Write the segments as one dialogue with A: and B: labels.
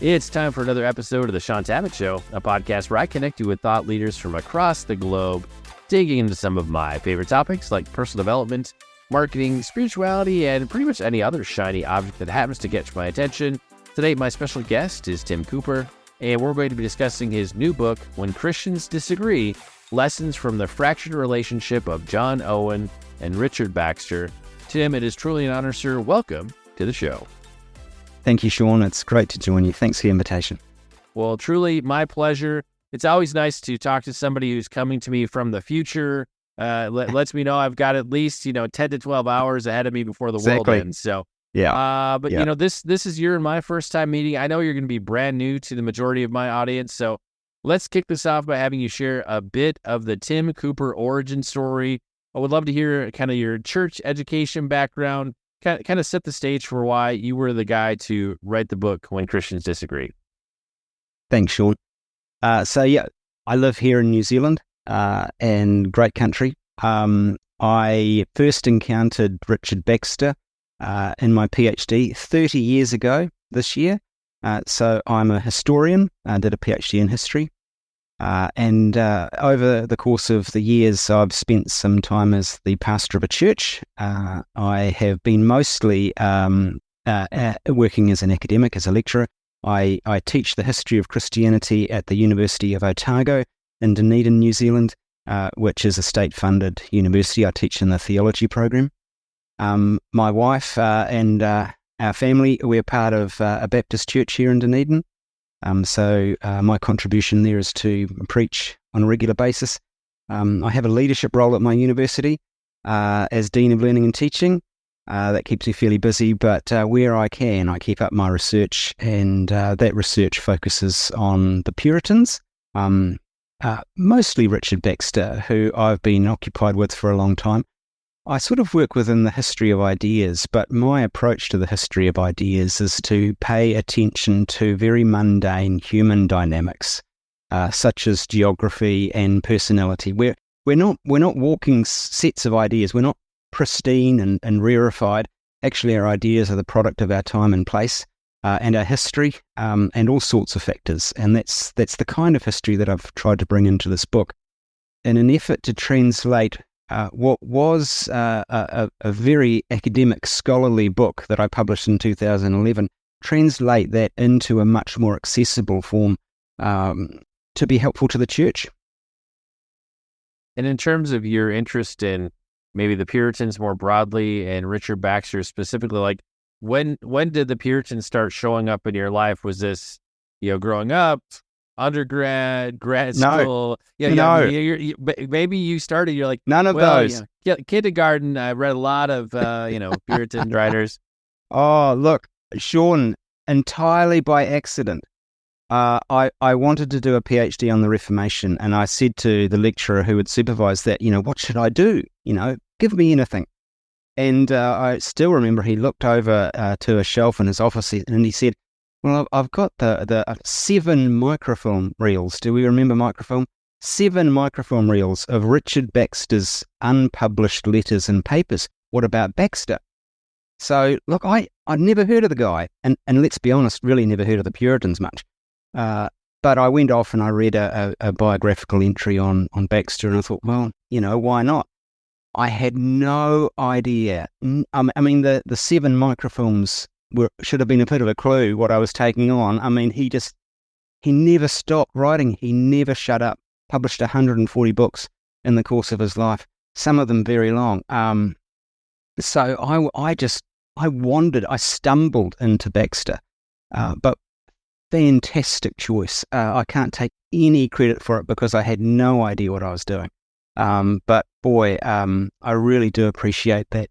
A: It's time for another episode of the Shaun Tabatt Show, a podcast where I connect you with thought leaders from across the globe, digging into some of my favorite topics like personal development, marketing, spirituality, and pretty much any other shiny object that happens to catch my attention. Today, my special guest is Tim Cooper, and we're going to be discussing his new book, When Christians Disagree, Lessons from the Fractured Relationship of John Owen and Richard Baxter. Tim, it is truly an honor, sir. Welcome to the show.
B: Thank you, Shaun. It's great to join you. Thanks for the invitation.
A: Well, truly my pleasure. It's always nice to talk to somebody who's coming to me from the future. Lets me know I've got at least, 10 to 12 hours ahead of me before the world ends. So, this is your and my first time meeting. I know you're going to be brand new to the majority of my audience. So let's kick this off by having you share a bit of the Tim Cooper origin story. I would love to hear kind of your church education background, kind of set the stage for why you were the guy to write the book When Christians Disagree.
B: Thanks, Shaun. I live here in New Zealand, and great country. I first encountered Richard Baxter in my PhD 30 years ago this year. So I'm a historian. I did a PhD in history. And over the course of the years, I've spent some time as the pastor of a church. I have been mostly working as an academic, as a lecturer. I teach the history of Christianity at the University of Otago in Dunedin, New Zealand, which is a state-funded university. I teach in the theology program. My wife and our family, we're part of a Baptist church here in Dunedin. So my contribution there is to preach on a regular basis. I have a leadership role at my university as Dean of Learning and Teaching. That keeps me fairly busy, but where I can, I keep up my research, and that research focuses on the Puritans, mostly Richard Baxter, who I've been occupied with for a long time. I sort of work within the history of ideas, but my approach to the history of ideas is to pay attention to very mundane human dynamics, such as geography and personality. We're not walking sets of ideas. We're not pristine and rarefied. Actually, our ideas are the product of our time and place, and our history, and all sorts of factors. And that's the kind of history that I've tried to bring into this book, in an effort to translate what was a very academic, scholarly book that I published in 2011, translate that into a much more accessible form to be helpful to the church.
A: And in terms of your interest in maybe the Puritans more broadly and Richard Baxter specifically, like when did the Puritans start showing up in your life? Was this, growing up, undergrad, grad school?
B: No.
A: Maybe you started, you're like,
B: none of those.
A: Kindergarten, I read a lot of, Puritan writers.
B: Oh, look, Shaun, entirely by accident. I wanted to do a PhD on the Reformation, and I said to the lecturer who would supervise that, what should I do? Give me anything. And I still remember he looked over to a shelf in his office, and he said, well, I've got the 7 microfilm reels. Do we remember microfilm? 7 microfilm reels of Richard Baxter's unpublished letters and papers. What about Baxter? So, look, I'd never heard of the guy, and let's be honest, really never heard of the Puritans much. But I went off and I read a biographical entry on Baxter, and I thought, well, why not? I had no idea. I mean, the 7 microfilms should have been a bit of a clue what I was taking on. I mean, he never stopped writing. He never shut up. Published 140 books in the course of his life, some of them very long. So I wandered, I stumbled into Baxter, but fantastic choice. I can't take any credit for it because I had no idea what I was doing. But boy, I really do appreciate that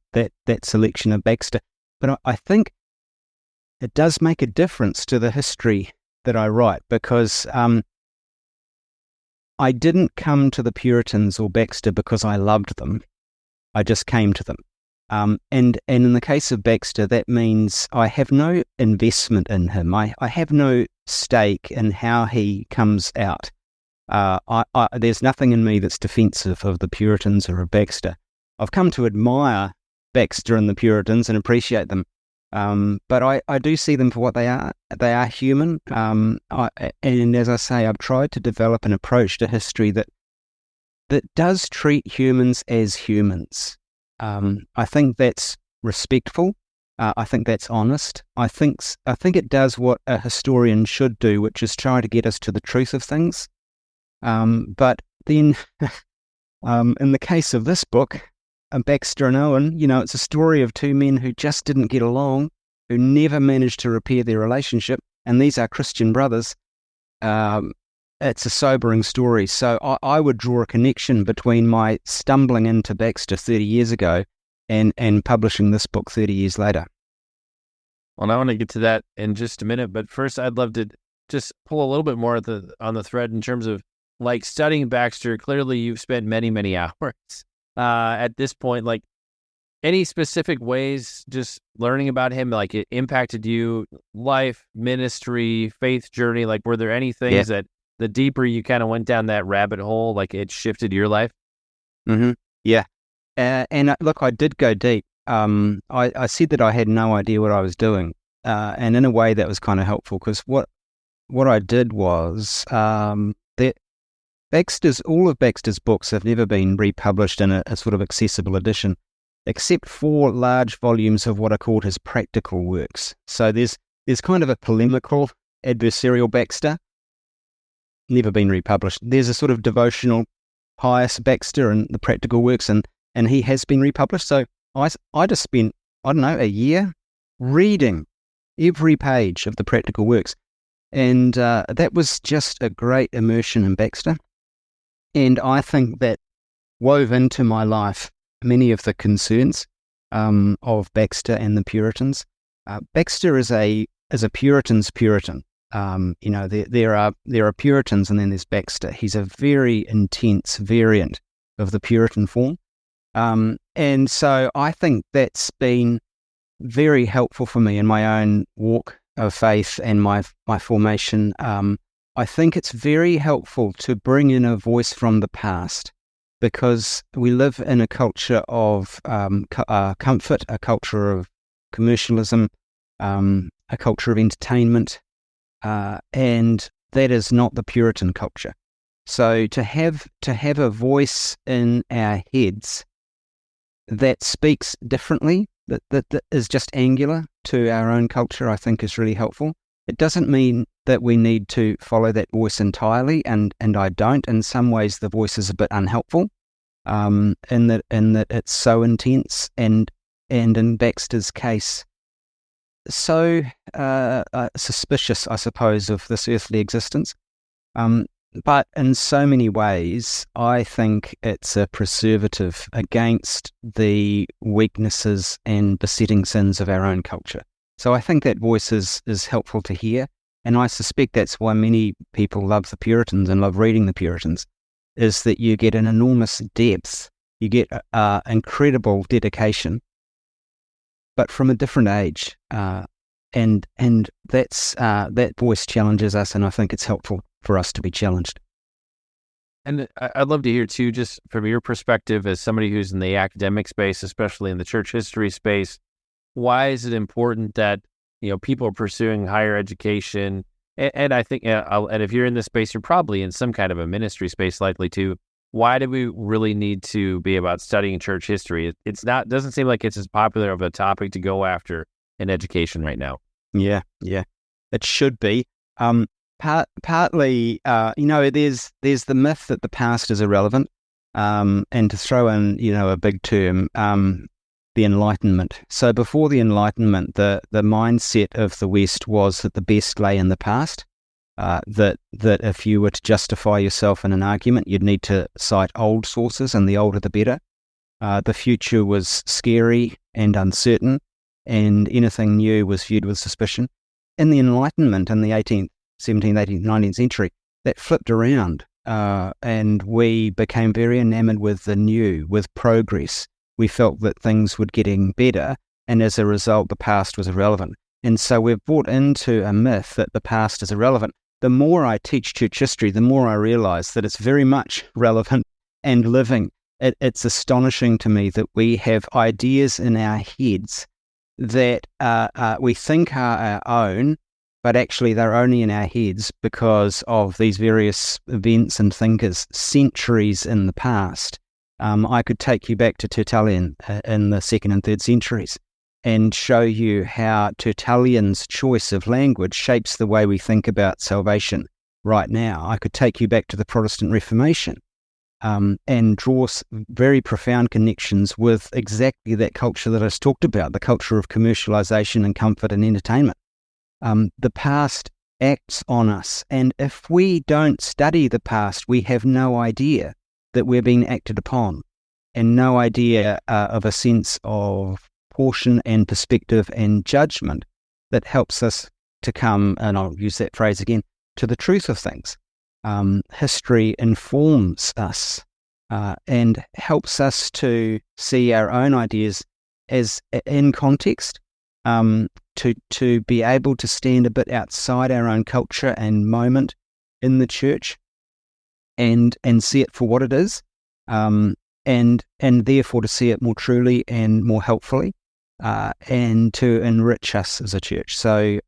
B: selection of Baxter. But I think it does make a difference to the history that I write, because I didn't come to the Puritans or Baxter because I loved them. I just came to them. And in the case of Baxter, that means I have no investment in him. I have no stake in how he comes out. There's nothing in me that's defensive of the Puritans or of Baxter. I've come to admire Baxter and the Puritans and appreciate them. But I do see them for what they are. They are human. And as I say, I've tried to develop an approach to history that does treat humans as humans. I think that's respectful. I think that's honest. I think it does what a historian should do, which is try to get us to the truth of things. But then, in the case of this book, Baxter and Owen, it's a story of two men who just didn't get along, who never managed to repair their relationship, and these are Christian brothers. It's a sobering story. So I would draw a connection between my stumbling into Baxter 30 years ago and publishing this book 30 years later.
A: Well, I want to get to that in just a minute, but first I'd love to just pull a little bit more on the thread in terms of like studying Baxter. Clearly you've spent many, many hours at this point. Like, any specific ways just learning about him, like it impacted you, life, ministry, faith journey? Like, were there any things that the deeper you kind of went down that rabbit hole, like it shifted your life?
B: Mm-hmm. Yeah. And look, I did go deep. I said that I had no idea what I was doing. And in a way that was kind of helpful, because what I did was that all of Baxter's books have never been republished in a sort of accessible edition, except for large volumes of what are called his practical works. So there's kind of a polemical, adversarial Baxter, never been republished. There's a sort of devotional, pious Baxter and the practical works, and he has been republished. So I just spent, a year reading every page of the practical works. And that was just a great immersion in Baxter. And I think that wove into my life many of the concerns of Baxter and the Puritans. Baxter is a Puritan's Puritan. There are Puritans, and then there's Baxter. He's a very intense variant of the Puritan form. And so I think that's been very helpful for me in my own walk of faith and my formation. I think it's very helpful to bring in a voice from the past, because we live in a culture of comfort, a culture of commercialism, a culture of entertainment, and that is not the Puritan culture. So to have a voice in our heads that speaks differently, that is just angular to our own culture, I think is really helpful. It doesn't mean that we need to follow that voice entirely, and I don't. In some ways, the voice is a bit unhelpful, in that it's so intense, and in Baxter's case, so suspicious, I suppose, of this earthly existence. But in so many ways, I think it's a preservative against the weaknesses and besetting sins of our own culture. So I think that voice is helpful to hear, and I suspect that's why many people love the Puritans and love reading the Puritans, is that you get an enormous depth, you get incredible dedication, but from a different age, and that's that voice challenges us, and I think it's helpful for us to be challenged.
A: And I'd love to hear too, just from your perspective as somebody who's in the academic space, especially in the church history space, why is it important that people are pursuing higher education? And I think, and if you're in this space, you're probably in some kind of a ministry space, likely too. Why do we really need to be about studying church history? Doesn't seem like it's as popular of a topic to go after in education right now.
B: Yeah, it should be. Partly, there's the myth that the past is irrelevant, and to throw in, a big term, the Enlightenment. So before the Enlightenment, the mindset of the West was that the best lay in the past. That if you were to justify yourself in an argument, you'd need to cite old sources, and the older the better. The future was scary and uncertain, and anything new was viewed with suspicion. In the Enlightenment, in the 17th, 18th, 19th century, that flipped around, and we became very enamored with the new, with progress. We felt that things were getting better, and as a result, the past was irrelevant. And so we've bought into a myth that the past is irrelevant. The more I teach church history, the more I realize that it's very much relevant and living. It's astonishing to me that we have ideas in our heads that we think are our own, but actually they're only in our heads because of these various events and thinkers centuries in the past. I could take you back to Tertullian in the 2nd and 3rd centuries and show you how Tertullian's choice of language shapes the way we think about salvation right now. I could take you back to the Protestant Reformation and draw very profound connections with exactly that culture that I just talked about, the culture of commercialization and comfort and entertainment. The past acts on us, and if we don't study the past, we have no idea that we're being acted upon, and no idea of a sense of portion and perspective and judgment that helps us to come, and I'll use that phrase again, to the truth of things. History informs us and helps us to see our own ideas as in context, to be able to stand a bit outside our own culture and moment in the church and see it for what it is, and therefore to see it more truly and more helpfully, and to enrich us as a church. So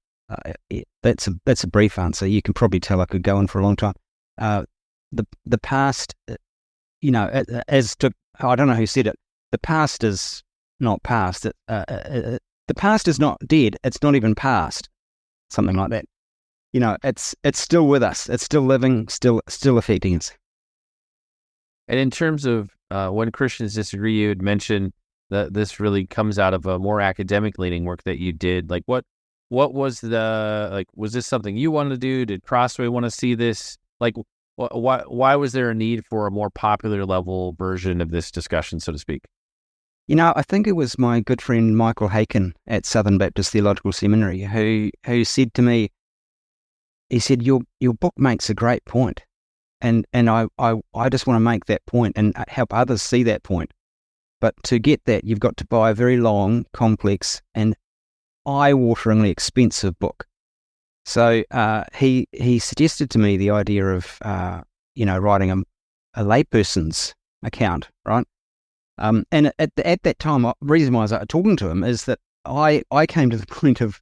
B: that's a brief answer. You can probably tell I could go on for a long time. The past, as to, I don't know who said it, the past is not past. The past is not dead. It's not even past. Something like that. It's still with us. It's still living, still affecting us.
A: And in terms of when Christians disagree, you had mentioned that this really comes out of a more academic leaning work that you did. Like what was was this something you wanted to do? Did Crossway want to see this? Like, why was there a need for a more popular level version of this discussion, so to speak?
B: I think it was my good friend Michael Haken at Southern Baptist Theological Seminary who said to me, he said, your book makes a great point, and I just want to make that point and help others see that point. But to get that, you've got to buy a very long, complex, and eye-wateringly expensive book. So he suggested to me the idea of writing a layperson's account, right? And at that time, the reason why I was talking to him is that I came to the point of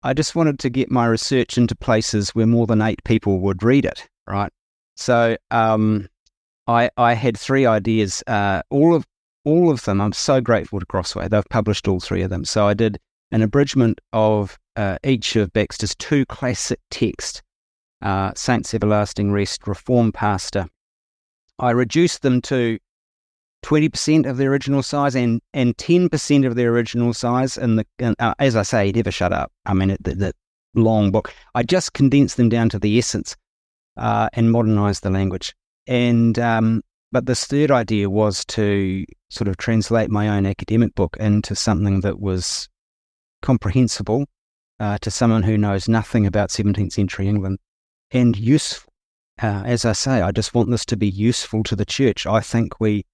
B: I just wanted to get my research into places where more than 8 people would read it, right? So I had 3 ideas. All of them, I'm so grateful to Crossway. They've published all 3 of them. So I did an abridgment of each of Baxter's 2 classic texts, Saints Everlasting Rest, Reformed Pastor. I reduced them to 20% of the original size and 10% of the original size. And as I say, never shut up. I mean, the long book. I just condensed them down to the essence and modernized the language. And but this third idea was to sort of translate my own academic book into something that was comprehensible to someone who knows nothing about 17th century England and useful. As I say, I just want this to be useful to the church. I think we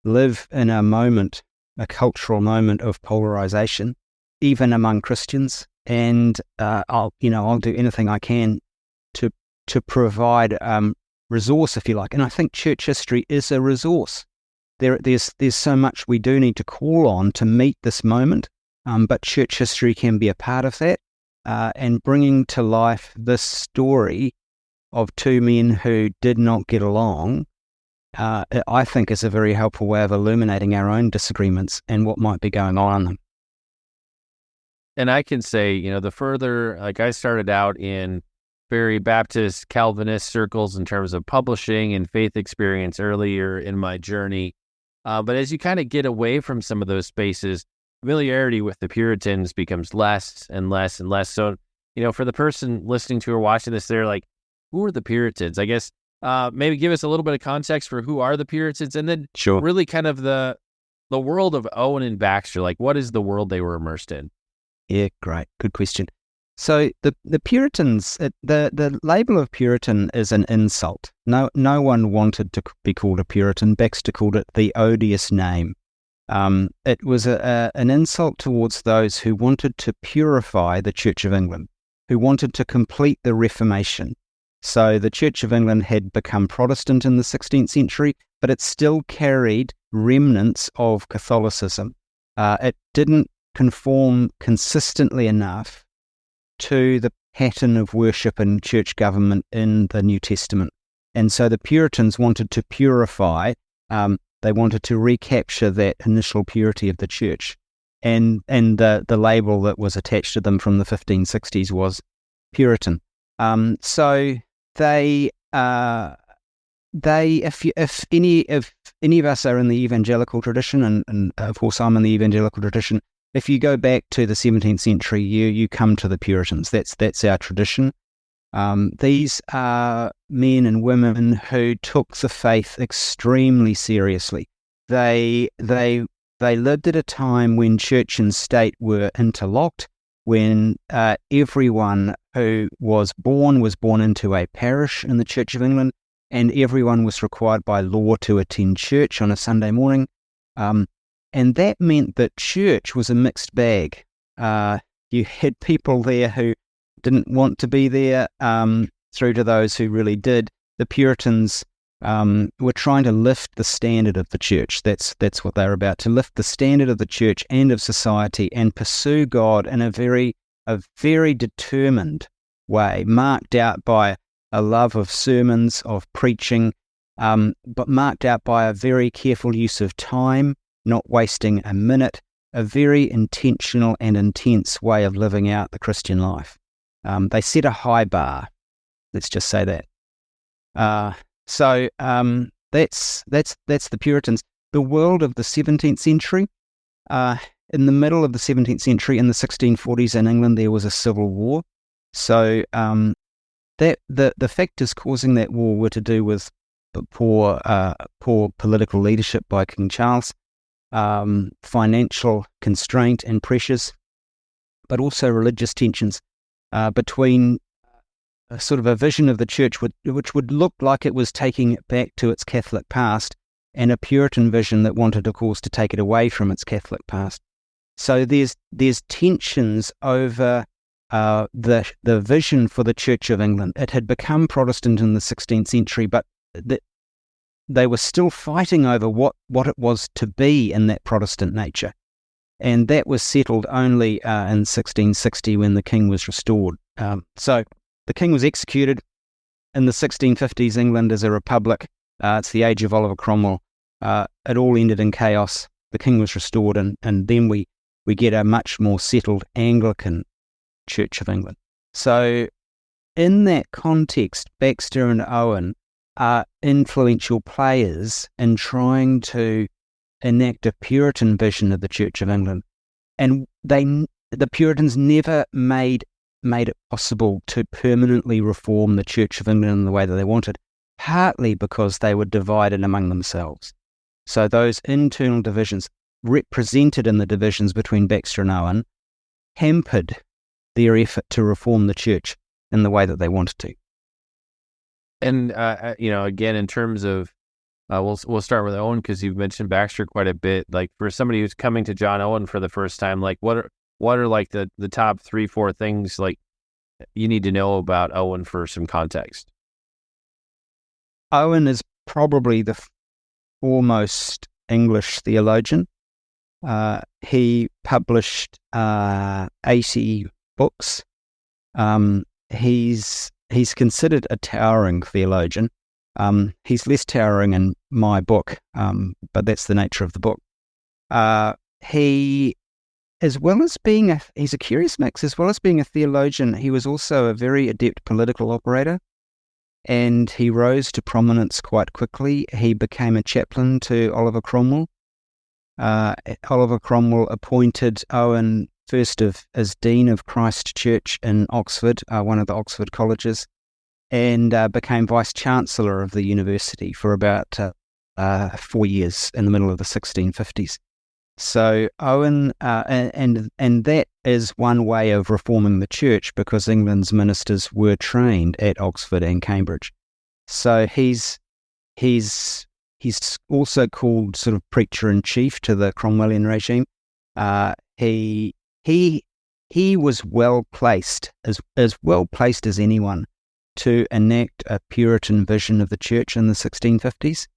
B: live in a moment, a cultural moment of polarization, even among Christians, and I'll do anything I can to provide resource, if you like. And I think church history is a resource. There's so much we do need to call on to meet this moment, but church history can be a part of that, and bringing to life this story of 2 men who did not get along, I think is a very helpful way of illuminating our own disagreements and what might be going on in them.
A: And I can say, the further, like I started out in very Baptist Calvinist circles in terms of publishing and faith experience earlier in my journey. But as you kind of get away from some of those spaces, familiarity with the Puritans becomes less and less and less. So, for the person listening to or watching this, they're like, who are the Puritans? I guess maybe give us a little bit of context for who are the Puritans, and then really kind of the world of Owen and Baxter. Like, what is the world they were immersed in?
B: Yeah, great. Good question. So the Puritans, the label of Puritan is an insult. No one wanted to be called a Puritan. Baxter called it the odious name. It was an insult towards those who wanted to purify the Church of England, who wanted to complete the Reformation. So the Church of England had become Protestant in the 16th century, but it still carried remnants of Catholicism. It didn't conform consistently enough to the pattern of worship and church government in the New Testament. And so the Puritans wanted to purify, they wanted to recapture that initial purity of the church. And the label that was attached to them from the 1560s was Puritan. So if any of us are in the evangelical tradition, and of course I'm in the evangelical tradition, if you go back to the 17th century, you come to the Puritans. That's our tradition. These are men and women who took the faith extremely seriously. They lived at a time when church and state were interlocked, when everyone who was born into a parish in the Church of England, and everyone was required by law to attend church on a Sunday morning. And that meant that church was a mixed bag. You had people there who didn't want to be there, through to those who really did. The Puritans were trying to lift the standard of the church. That's what they were about, to lift the standard of the church and of society and pursue God in a very determined way, marked out by a love of sermons, of preaching, but marked out by a very careful use of time, not wasting a minute, a very intentional and intense way of living out the Christian life. They set a high bar. Let's just say that. So that's the Puritans. The world of the 17th century. In the middle of the 17th century, in the 1640s in England, there was a civil war. So that the factors causing that war were to do with poor political leadership by King Charles, financial constraint and pressures, but also religious tensions between a sort of a vision of the church which would look like it was taking it back to its Catholic past, and a Puritan vision that wanted, of course, to take it away from its Catholic past. So there's tensions over the vision for the Church of England. It had become Protestant in the 16th century, but they were still fighting over what it was to be in that Protestant nature. And that was settled only in 1660 when the king was restored. So the king was executed in the 1650s. England is a republic. It's the age of Oliver Cromwell. It all ended in chaos. The king was restored, and then we get a much more settled Anglican Church of England. So in that context, Baxter and Owen are influential players in trying to enact a Puritan vision of the Church of England. And the Puritans never made it possible to permanently reform the Church of England in the way that they wanted, partly because they were divided among themselves. So those internal divisions, represented in the divisions between Baxter and Owen, hampered their effort to reform the church in the way that they wanted to.
A: And again, in terms of, we'll start with Owen, because you've mentioned Baxter quite a bit. Like, for somebody who's coming to John Owen for the first time, like what are like the top 3-4 things like you need to know about Owen for some context?
B: Owen is probably the foremost English theologian. He published 80 books. He's considered a towering theologian. He's less towering in my book, but that's the nature of the book. He, as well as being he's a curious mix. As well as being a theologian, he was also a very adept political operator, and he rose to prominence quite quickly. He became a chaplain to Oliver Cromwell. Oliver Cromwell appointed Owen first as Dean of Christ Church in Oxford, one of the Oxford colleges, and became Vice-Chancellor of the university for about 4 years in the middle of the 1650s. So Owen, and that is one way of reforming the church, because England's ministers were trained at Oxford and Cambridge. So he's also called sort of preacher-in-chief to the Cromwellian regime. He was well placed, as well placed as anyone, to enact a Puritan vision of the church in the 1650s.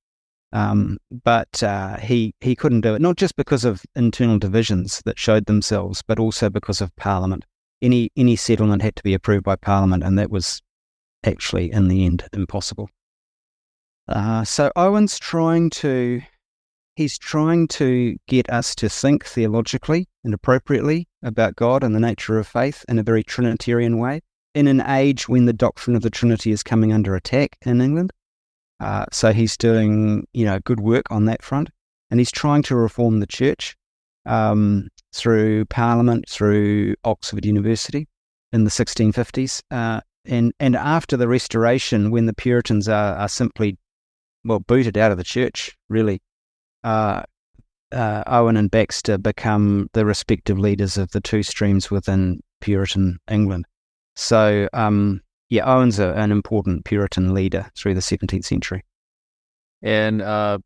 B: But he couldn't do it, not just because of internal divisions that showed themselves, but also because of Parliament. Any settlement had to be approved by Parliament, and that was actually, in the end, impossible. So Owen's trying to get us to think theologically and appropriately about God and the nature of faith in a very Trinitarian way, in an age when the doctrine of the Trinity is coming under attack in England. So he's doing, good work on that front, and he's trying to reform the church through Parliament, through Oxford University in the 1650s, and after the Restoration, when the Puritans are simply, booted out of the church, really. Owen and Baxter become the respective leaders of the two streams within Puritan England. So, Owen's an important Puritan leader through the 17th century.
A: And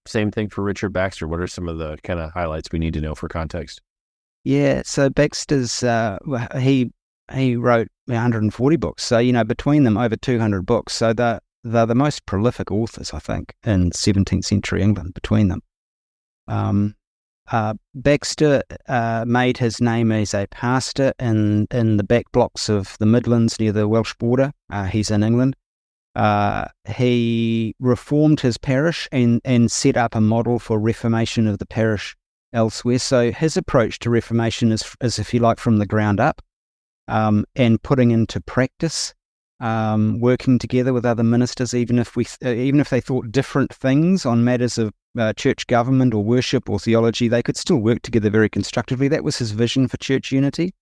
A: same thing for Richard Baxter. What are some of the kind of highlights we need to know for context?
B: Yeah, so Baxter's, he wrote 140 books. So, between them, over 200 books. So they're the most prolific authors, I think, in 17th century England, between them. Baxter made his name as a pastor in the back blocks of the Midlands near the Welsh border. He's in England. He reformed his parish and set up a model for reformation of the parish elsewhere. So his approach to reformation is, if you like, from the ground up, and putting into practice, working together with other ministers, even if they thought different things on matters of church government or worship or theology, they could still work together very constructively. That was his vision for church unity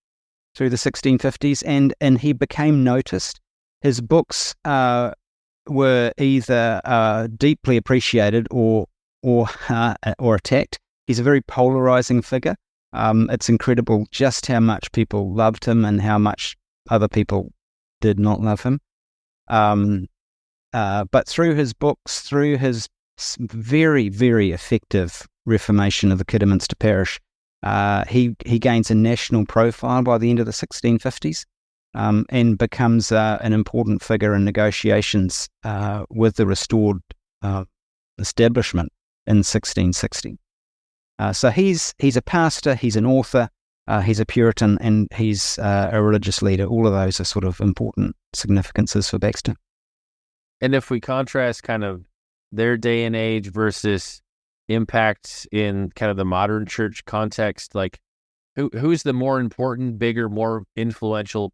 B: through the 1650s, and he became noticed. His books were either deeply appreciated or attacked. He's a very polarizing figure. It's incredible just how much people loved him and how much other people did not love him. But through his books, through his very, very effective reformation of the Kidderminster parish, he gains a national profile by the end of the 1650s, and becomes an important figure in negotiations with the restored establishment in 1660. So he's a pastor, he's an author, he's a Puritan, and he's a religious leader. All of those are sort of important significances for Baxter.
A: And if we contrast kind of their day and age versus impacts in kind of the modern church context, like who's the more important, bigger, more influential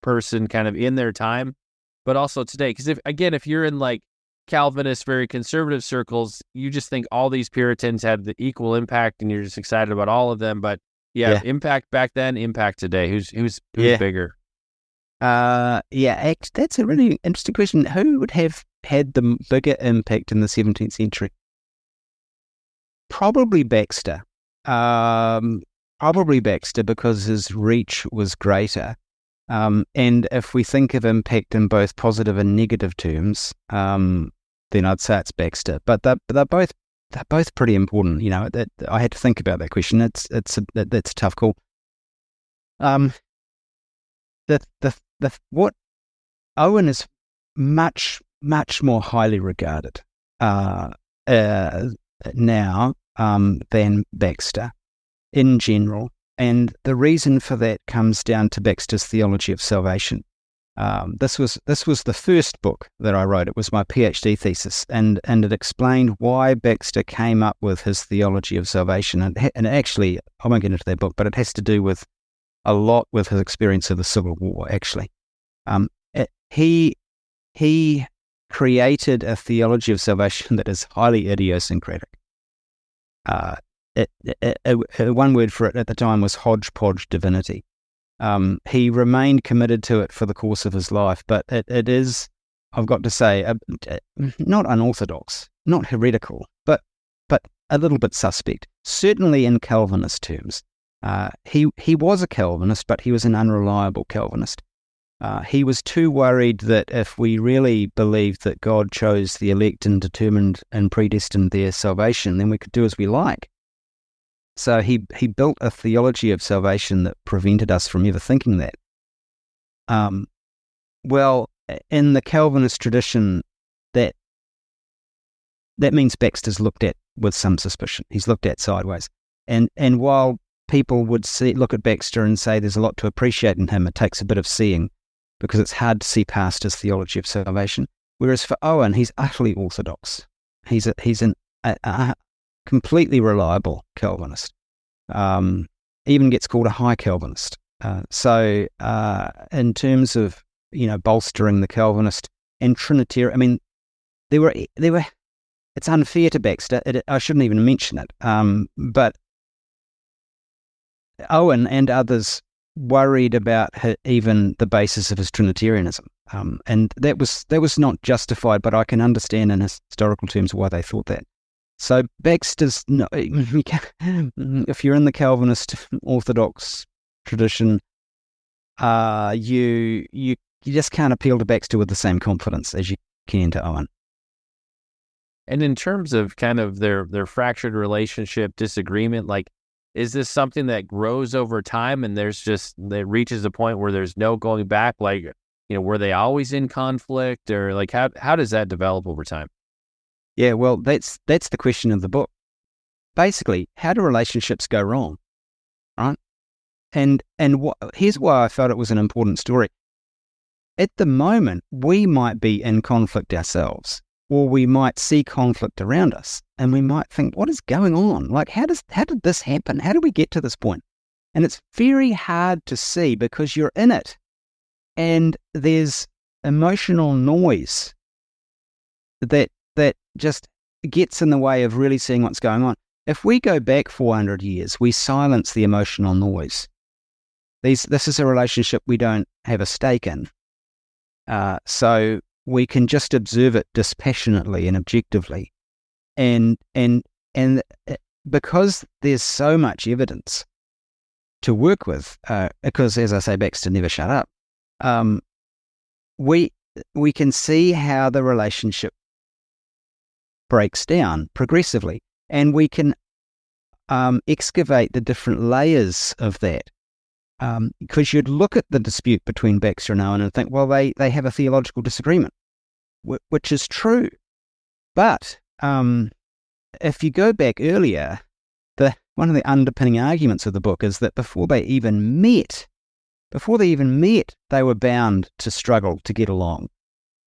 A: person kind of in their time, but also today? Because if you're in like Calvinist, very conservative circles, you just think all these Puritans had the equal impact and you're just excited about all of them. But impact back then, impact today. Who's bigger?
B: That's a really interesting question. Who would have had the bigger impact in the 17th century? Probably Baxter. Because his reach was greater. And if we think of impact in both positive and negative terms, then I'd say it's Baxter. But they're both pretty important. I had to think about that question. That's a tough call. What Owen is much more highly regarded now than Baxter in general. And the reason for that comes down to Baxter's theology of salvation. This was the first book that I wrote. It was my PhD thesis, and it explained why Baxter came up with his theology of salvation. And actually, I won't get into that book, but it has to do with a lot with his experience of the Civil War. Actually, he created a theology of salvation that is highly idiosyncratic. One word for it at the time was hodgepodge divinity. He remained committed to it for the course of his life, but it is, I've got to say, not unorthodox, not heretical, but a little bit suspect, certainly in Calvinist terms. He was a Calvinist, but he was an unreliable Calvinist. He was too worried that if we really believed that God chose the elect and determined and predestined their salvation, then we could do as we like. So he built a theology of salvation that prevented us from ever thinking that. In the Calvinist tradition, that means Baxter's looked at with some suspicion. He's looked at sideways. And while people would look at Baxter and say there's a lot to appreciate in him, it takes a bit of seeing, because it's hard to see past his theology of salvation. Whereas for Owen, he's utterly orthodox. He's a completely reliable Calvinist. Even gets called a high Calvinist. So in terms of bolstering the Calvinist and Trinitarian, I mean, there were. It's unfair to Baxter. I shouldn't even mention it. But Owen and others worried about even the basis of his Trinitarianism, and that was not justified. But I can understand in historical terms why they thought that. So Baxter's, if you're in the Calvinist Orthodox tradition, you just can't appeal to Baxter with the same confidence as you can to Owen.
A: And in terms of kind of their fractured relationship, disagreement, like, is this something that grows over time and that reaches a point where there's no going back? Like, were they always in conflict, or like how does that develop over time?
B: Yeah, well, that's the question of the book. Basically, how do relationships go wrong, right? And here's why I felt it was an important story. At the moment, we might be in conflict ourselves, or we might see conflict around us, and we might think, what is going on? Like, how did this happen? How did we get to this point? And it's very hard to see because you're in it, and there's emotional noise that just gets in the way of really seeing what's going on. If we go back 400 years, we silence the emotional noise. This is a relationship we don't have a stake in. So we can just observe it dispassionately and objectively. And because there's so much evidence to work with, because, as I say, Baxter never shut up, we can see how the relationship breaks down progressively, and we can excavate the different layers of that. Because you'd look at the dispute between Baxter and Owen and think, well, they have a theological disagreement, which is true. But if you go back earlier, one of the underpinning arguments of the book is that before they even met, they were bound to struggle to get along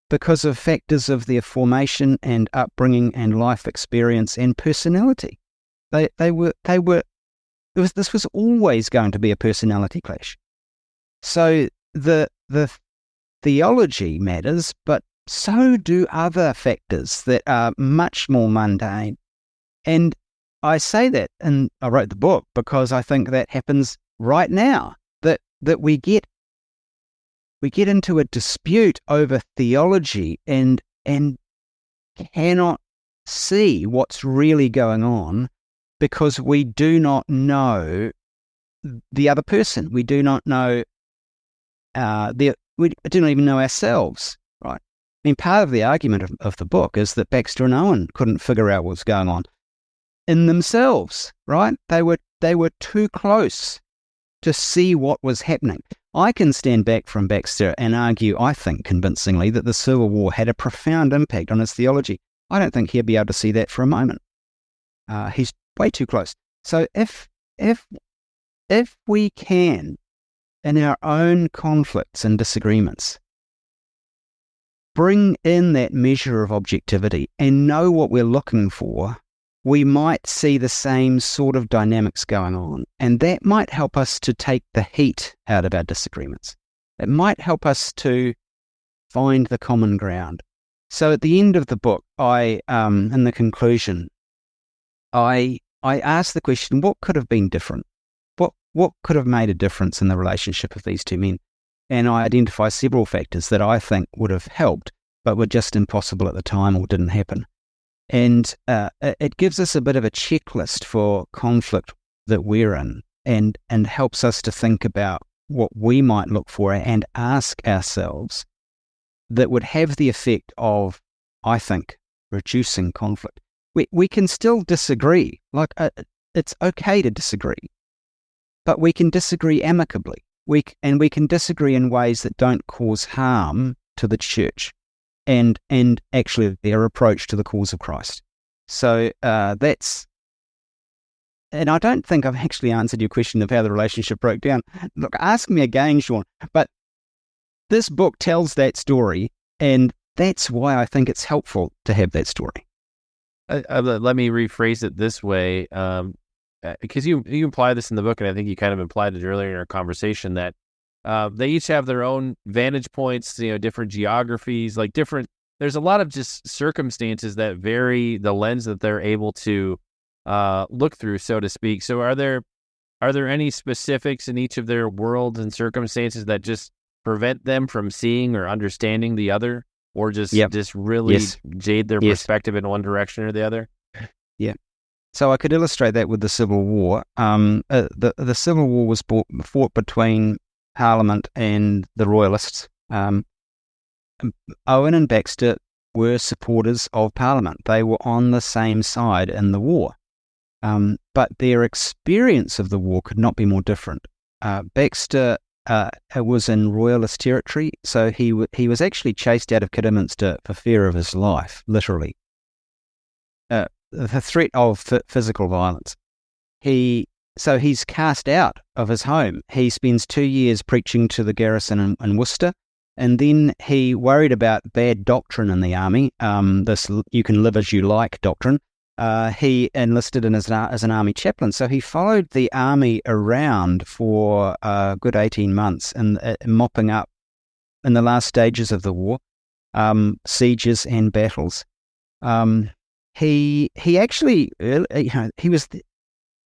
B: because of factors of their formation and upbringing and life experience and personality. This was always going to be a personality clash. So the theology matters, but so do other factors that are much more mundane. And I say that, and I wrote the book because I think that happens right now, that we get into a dispute over theology and cannot see what's really going on because we do not know the other person. We do not know we don't even know ourselves, right? I mean, part of the argument of the book is that Baxter and Owen couldn't figure out what's going on in themselves, right? They were too close to see what was happening. I can stand back from Baxter and argue, I think convincingly, that the Civil War had a profound impact on his theology. I don't think he'd be able to see that for a moment. He's way too close. So if we can, in our own conflicts and disagreements, bring in that measure of objectivity and know what we're looking for, we might see the same sort of dynamics going on. And that might help us to take the heat out of our disagreements. It might help us to find the common ground. So at the end of the book, in the conclusion, I asked the question, what could have been different? What could have made a difference in the relationship of these two men? And I identify several factors that I think would have helped, but were just impossible at the time or didn't happen. And it gives us a bit of a checklist for conflict that we're in, and helps us to think about what we might look for and ask ourselves that would have the effect of, I think, reducing conflict. We can still disagree. It's okay to disagree, but we can disagree amicably. We can disagree in ways that don't cause harm to the church and actually their approach to the cause of Christ. So that's, and I don't think I've actually answered your question of how the relationship broke down. Look, ask me again, Shaun. But this book tells that story, and that's why I think it's helpful to have that story.
A: Let me rephrase it this way, because you imply this in the book, and I think you kind of implied it earlier in our conversation, that they each have their own vantage points, different geographies, like different. There's a lot of just circumstances that vary the lens that they're able to look through, so to speak. So are there any specifics in each of their worlds and circumstances that just prevent them from seeing or understanding the other, or just really jade their perspective in one direction or the other?
B: Yeah. So I could illustrate that with the Civil War. The Civil War was fought between Parliament and the Royalists. Owen and Baxter were supporters of Parliament. They were on the same side in the war. But their experience of the war could not be more different. Baxter was in Royalist territory, so he was actually chased out of Kidderminster for fear of his life, literally. The threat of physical violence. So he's cast out of his home. He spends 2 years preaching to the garrison in Worcester, and then he worried about bad doctrine in the army, this "you can live as you like" doctrine. He enlisted as an army chaplain. So he followed the army around for a good 18 months and mopping up in the last stages of the war, sieges and battles. He actually, he was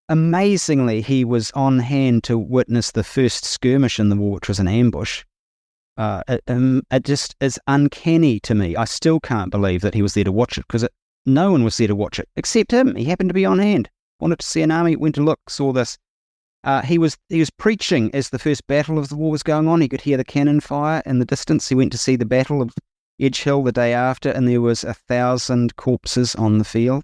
B: amazingly, he was on hand to witness the first skirmish in the war, which was an ambush. It just is uncanny to me. I still can't believe that he was there to watch it, because no one was there to watch it except him. He happened to be on hand, wanted to see an army, went to look, saw this. He was preaching as the first battle of the war was going on. He could hear the cannon fire in the distance. He went to see the Battle of Edge Hill the day after, and there was 1,000 corpses on the field.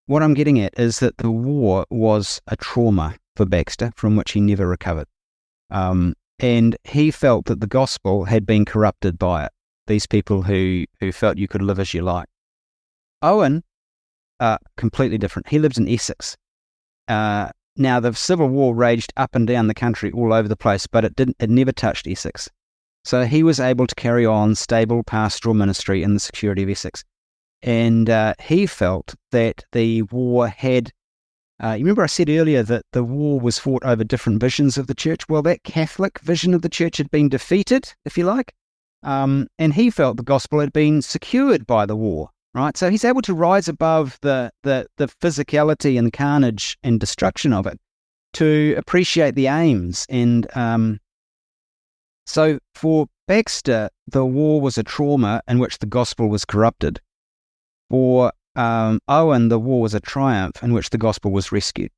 B: What I'm getting at is that the war was a trauma for Baxter from which he never recovered. And he felt that the gospel had been corrupted by it, these people who felt you could live as you like. Owen, completely different. He lives in Essex. Now, the Civil War raged up and down the country all over the place, but it never touched Essex. So he was able to carry on stable pastoral ministry in the security of Essex. And he felt that the war had... you remember I said earlier that the war was fought over different visions of the church? Well, that Catholic vision of the church had been defeated, if you like. And he felt the gospel had been secured by the war. Right, so he's able to rise above the physicality and carnage and destruction of it to appreciate the aims. And so for Baxter, the war was a trauma in which the gospel was corrupted. For Owen, the war was a triumph in which the gospel was rescued.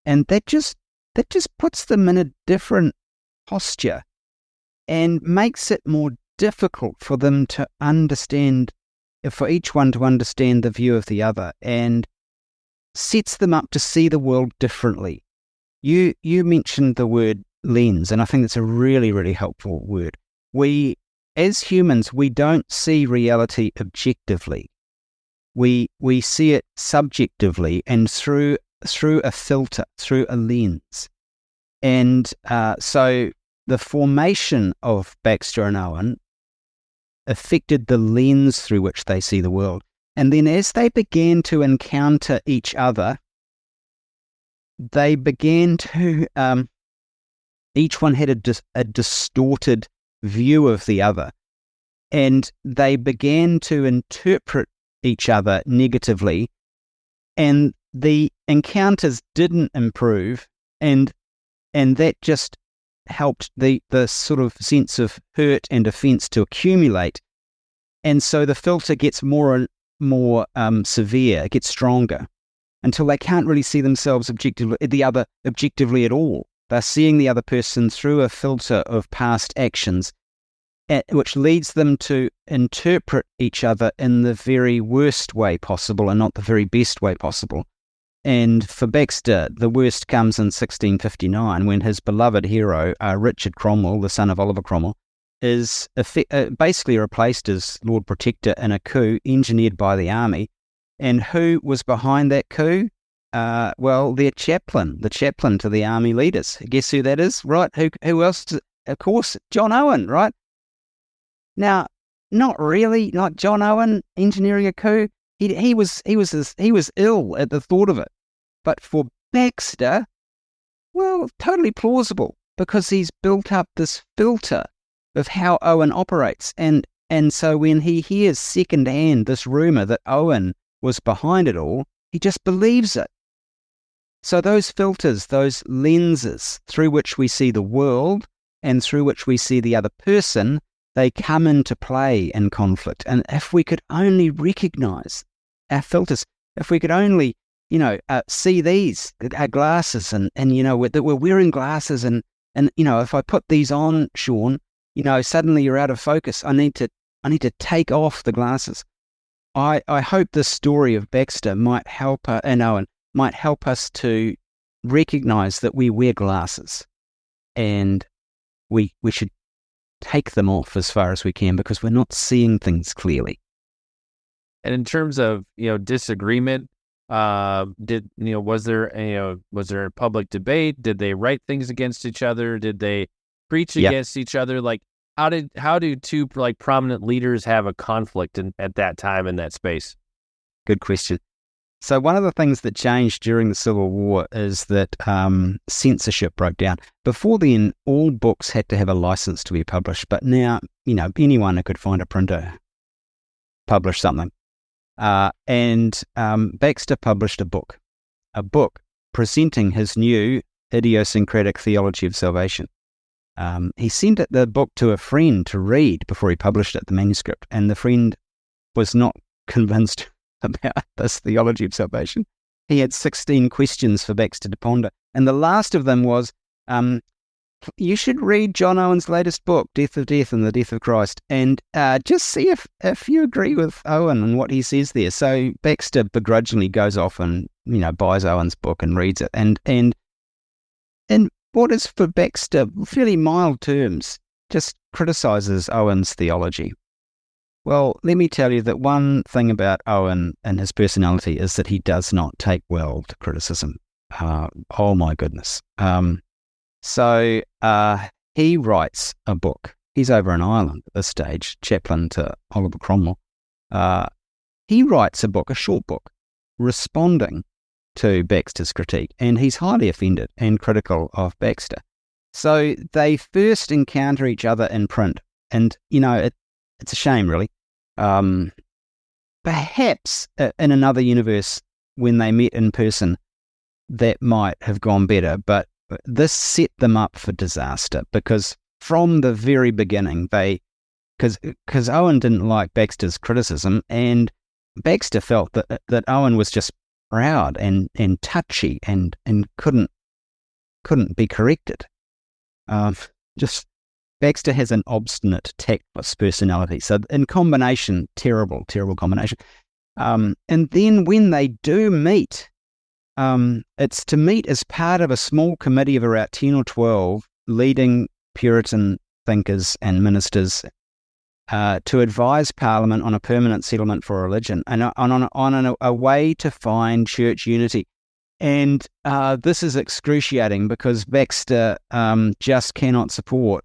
B: And that just puts them in a different posture and makes it more difficult for them to understand, for each one to understand the view of the other, and sets them up to see the world differently. You mentioned the word lens, and I think that's a really, really helpful word. We, as humans, we don't see reality objectively. We see it subjectively and through a filter, through a lens. And so the formation of Baxter and Owen affected the lens through which they see the world. And then as they began to encounter each other, they began to, each one had a distorted view of the other. And they began to interpret each other negatively. And the encounters didn't improve. And that just helped the sort of sense of hurt and offence to accumulate. And so the filter gets more and more severe, it gets stronger, until they can't really see themselves objectively at all. They're seeing the other person through a filter of past actions, which leads them to interpret each other in the very worst way possible and not the very best way possible. And for Baxter, the worst comes in 1659 when his beloved hero, Richard Cromwell, the son of Oliver Cromwell, is basically replaced as Lord Protector in a coup engineered by the army. And who was behind that coup? Well, their chaplain, the chaplain to the army leaders. Guess who that is, right? Who else? Of course, John Owen, right? Now, not really like John Owen engineering a coup. He was ill at the thought of it. But for Baxter, well, totally plausible, because he's built up this filter of how Owen operates. And so when he hears secondhand this rumour that Owen was behind it all, he just believes it. So those filters, those lenses through which we see the world and through which we see the other person, they come into play in conflict. And if we could only recognise our filters, if we could only, see these, our glasses, and that we're wearing glasses, and if I put these on, Shaun, suddenly you're out of focus. I need to take off the glasses. I hope this story of Baxter might help, and Owen might help us to recognise that we wear glasses, and we should take them off as far as we can, because we're not seeing things clearly.
A: And in terms of disagreement, was there a public debate? Did they write things against each other? Did they preach against each other? Like, how do two prominent leaders have a conflict at that time in that space?
B: Good question. So one of the things that changed during the Civil War is that censorship broke down. Before then, all books had to have a license to be published, but now, anyone who could find a printer published something. And Baxter published a book presenting his new idiosyncratic theology of salvation. He sent the book to a friend to read before he published it, the manuscript, and the friend was not convinced about this theology of salvation. He had 16 questions for Baxter to ponder, and the last of them was, you should read John Owen's latest book, Death of Death and the Death of Christ, and just see if you agree with Owen and what he says there. So Baxter begrudgingly goes off and buys Owen's book and reads it, and what is for Baxter fairly mild terms, just criticises Owen's theology. Well, let me tell you that one thing about Owen and his personality is that he does not take well to criticism. Oh my goodness. So he writes a book. He's over in Ireland at this stage, chaplain to Oliver Cromwell. He writes a book, a short book, responding to Baxter's critique, and he's highly offended and critical of Baxter. So they first encounter each other in print, and it's a shame, really. Perhaps in another universe, when they met in person, that might have gone better, but this set them up for disaster, because from the very beginning, because Owen didn't like Baxter's criticism, and Baxter felt that Owen was just proud and touchy and couldn't be corrected. Baxter has an obstinate, tactless personality. So in combination, terrible combination. And then when they do meet, it's to meet as part of a small committee of about 10 or 12 leading Puritan thinkers and ministers to advise Parliament on a permanent settlement for religion and on a way to find church unity. And this is excruciating, because Baxter just cannot support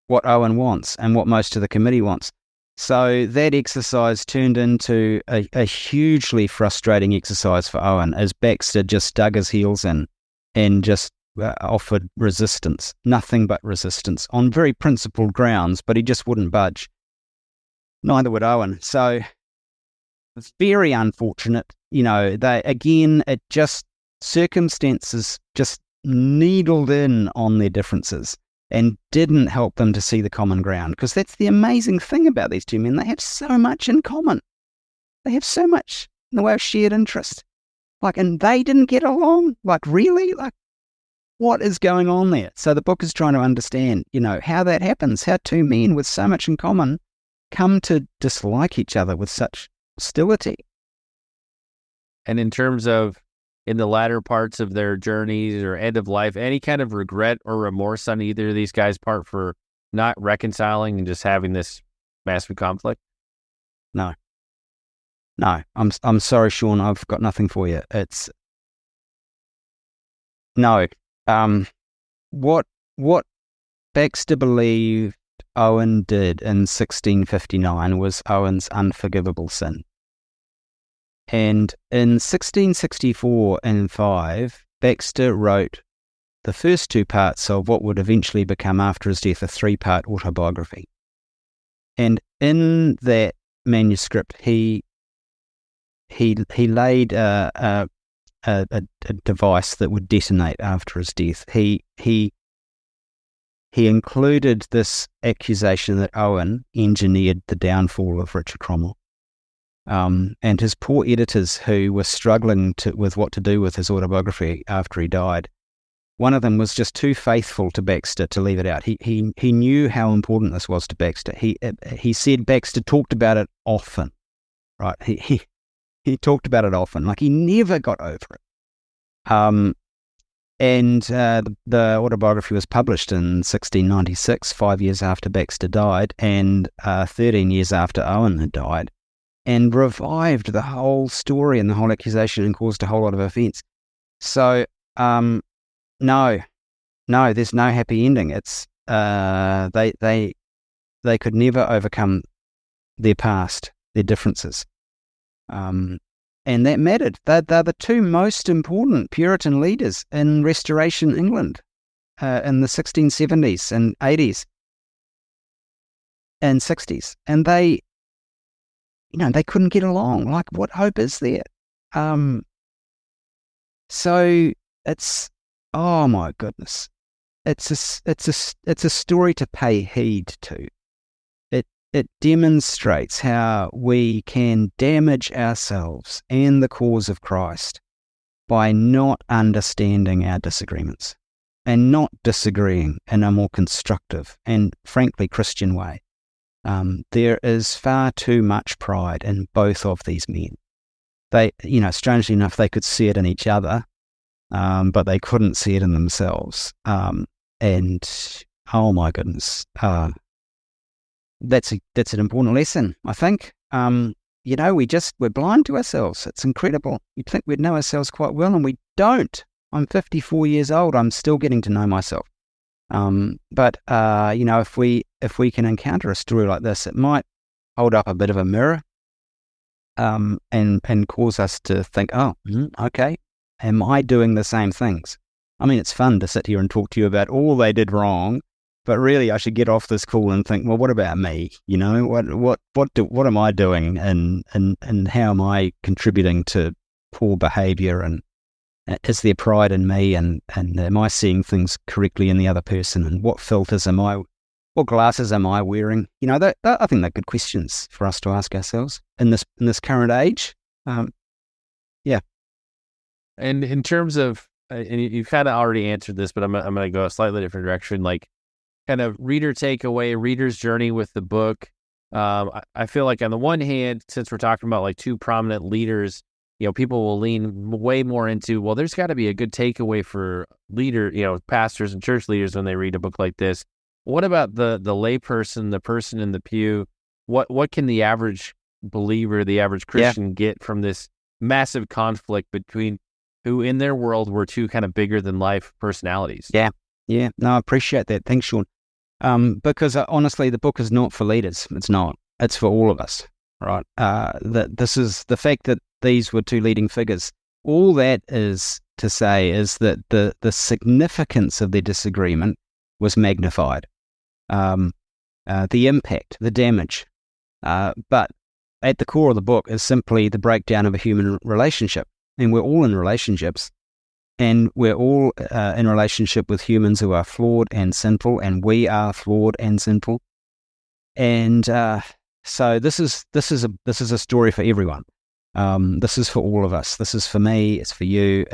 B: what Owen wants and what most of the committee wants. So that exercise turned into a hugely frustrating exercise for Owen, as Baxter just dug his heels in and just offered resistance, nothing but resistance, on very principled grounds, but he just wouldn't budge. Neither would Owen. So it's very unfortunate. Circumstances just needled in on their differences and didn't help them to see the common ground, because that's the amazing thing about these two men. They have so much in common. They have so much in the way of shared interest. And they didn't get along? Really? What is going on there? So the book is trying to understand, how that happens, how two men with so much in common come to dislike each other with such hostility.
A: And in terms of in the latter parts of their journeys or end of life, any kind of regret or remorse on either of these guys' part for not reconciling and just having this massive conflict?
B: No. No, I'm sorry, Shaun. I've got nothing for you. It's no. What Baxter believed Owen did in 1659 was Owen's unforgivable sin. And in 1664 and 5, Baxter wrote the first two parts of what would eventually become, after his death, a 3-part autobiography. And in that manuscript, he laid a device that would detonate after his death. He included this accusation that Owen engineered the downfall of Richard Cromwell. And his poor editors, who were struggling with what to do with his autobiography after he died, one of them was just too faithful to Baxter to leave it out. He knew how important this was to Baxter. He said Baxter talked about it often, right? He talked about it often, like he never got over it. And the autobiography was published in 1696, 5 years after Baxter died, and 13 years after Owen had died, and revived the whole story and the whole accusation and caused a whole lot of offence. So, no, there's no happy ending. It's they could never overcome their past, their differences. And that mattered. They're the two most important Puritan leaders in Restoration England in the 1670s and 80s and 60s. And they couldn't get along. Like, what hope is there? So it's, oh my goodness, it's a story to pay heed to. It demonstrates how we can damage ourselves and the cause of Christ by not understanding our disagreements and not disagreeing in a more constructive and frankly Christian way. There is far too much pride in both of these men. They, strangely enough, they could see it in each other, but they couldn't see it in themselves. And oh my goodness, that's an important lesson, I think. We're blind to ourselves. It's incredible. You'd think we'd know ourselves quite well, and we don't. I'm 54 years old. I'm still getting to know myself. But if we can encounter a story like this, it might hold up a bit of a mirror, and cause us to think, okay, am I doing the same things? I mean, it's fun to sit here and talk to you about all they did wrong, but really I should get off this call and think, well, what about me? What am I doing, and how am I contributing to poor behaviour, and is there pride in me, and am I seeing things correctly in the other person, and what glasses am I wearing? I think they're good questions for us to ask ourselves in this current age. Yeah.
A: And in terms of, and you kind of already answered this, but I'm going to go a slightly different direction, like kind of reader takeaway, reader's journey with the book. I feel like on the one hand, since we're talking about like two prominent leaders, people will lean way more into, well, there's got to be a good takeaway for pastors and church leaders when they read a book like this. What about the layperson, the person in the pew? What can the average believer, the average Christian get from this massive conflict between who in their world were two kind of bigger than life personalities?
B: Yeah. No, I appreciate that. Thanks, Shaun. Because honestly, the book is not for leaders. It's not. It's for all of us, right? This is the fact that these were two leading figures. All that is to say is that the significance of their disagreement was magnified. The impact, the damage. But at the core of the book is simply the breakdown of a human relationship. And we're all in relationships. And we're all in relationship with humans who are flawed and sinful, and we are flawed and sinful. And so this is a story for everyone. This is for all of us. This is for me. It's for you.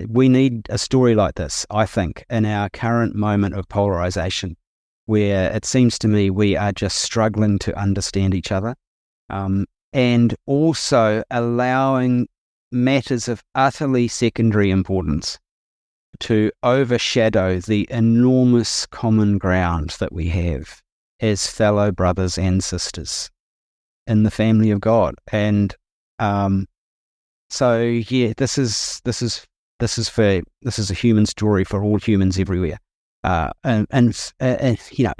B: We need a story like this, I think, in our current moment of polarization, where it seems to me we are just struggling to understand each other, and also allowing matters of utterly secondary importance to overshadow the enormous common ground that we have as fellow brothers and sisters in the family of God. And So yeah, this is a human story for all humans everywhere. And you know,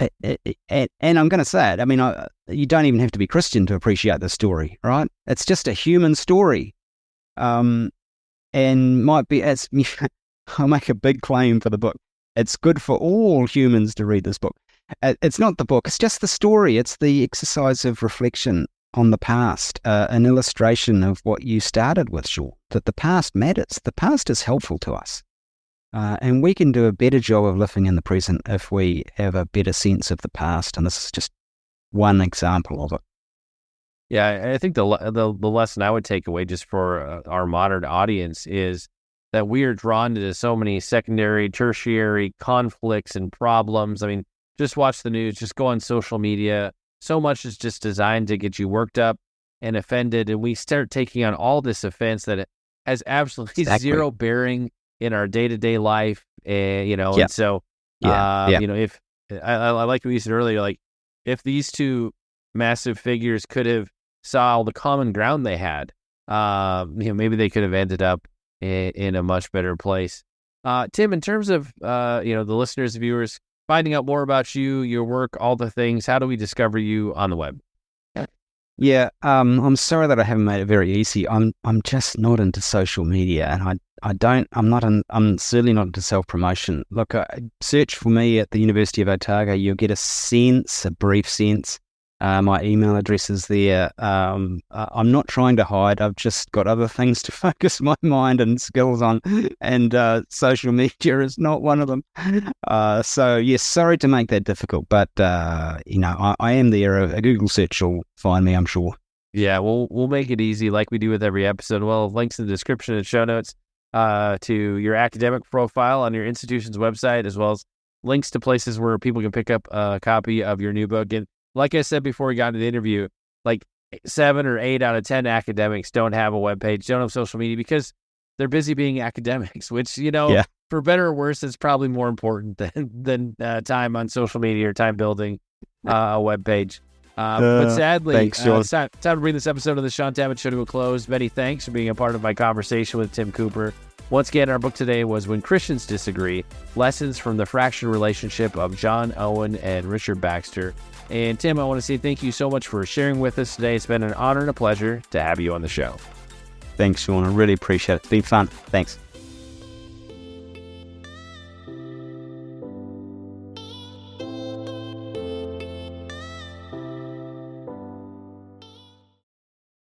B: and I'm going to say it. I mean, you don't even have to be Christian to appreciate this story, right? It's just a human story, and might be. I'll make a big claim for the book. It's good for all humans to read this book. It's not the book; it's just the story. It's the exercise of reflection on the past, an illustration of what you started with, Shaun. That the past matters. The past is helpful to us. And we can do a better job of living in the present if we have a better sense of the past. And this is just one example of it.
A: Yeah, I think the lesson I would take away just for our modern audience is that we are drawn to so many secondary, tertiary conflicts and problems. I mean, just watch the news, just go on social media. So much is just designed to get you worked up and offended. And we start taking on all this offense that it has absolutely zero bearing in our day-to-day life, you know, and so, you know, if I like what you said earlier, like if these two massive figures could have saw all the common ground they had, you know, maybe they could have ended up in a much better place. Tim, in terms of, you know, the listeners, viewers, finding out more about you, your work, all the things, how do we discover you on the web?
B: Yeah, I'm sorry that I haven't made it very easy. I'm just not into social media, and I'm certainly not into self-promotion. Look, search for me at the University of Otago. You'll get a brief sense. My email address is there. I'm not trying to hide. I've just got other things to focus my mind and skills on, and social media is not one of them. So yes, sorry to make that difficult, but you know, I am there. A Google search will find me, I'm sure.
A: Yeah, we'll make it easy like we do with every episode. Well, links in the description and show notes to your academic profile on your institution's website, as well as links to places where people can pick up a copy of your new book. And like I said before we got into the interview, like 7 or 8 out of 10 academics don't have a webpage, don't have social media because they're busy being academics, which, you know, for better or worse, is probably more important than time on social media or time building a webpage. But sadly,
B: thanks, Shaun.
A: It's time to bring this episode of the Shaun Tabatt Show to a close. Many thanks for being a part of my conversation with Tim Cooper. Once again, our book today was When Christians Disagree, Lessons from the Fractured Relationship of John Owen and Richard Baxter. And Tim, I want to say thank you so much for sharing with us today. It's been an honor and a pleasure to have you on the show.
B: Thanks, Shaun. I really appreciate it. It's been fun. Thanks.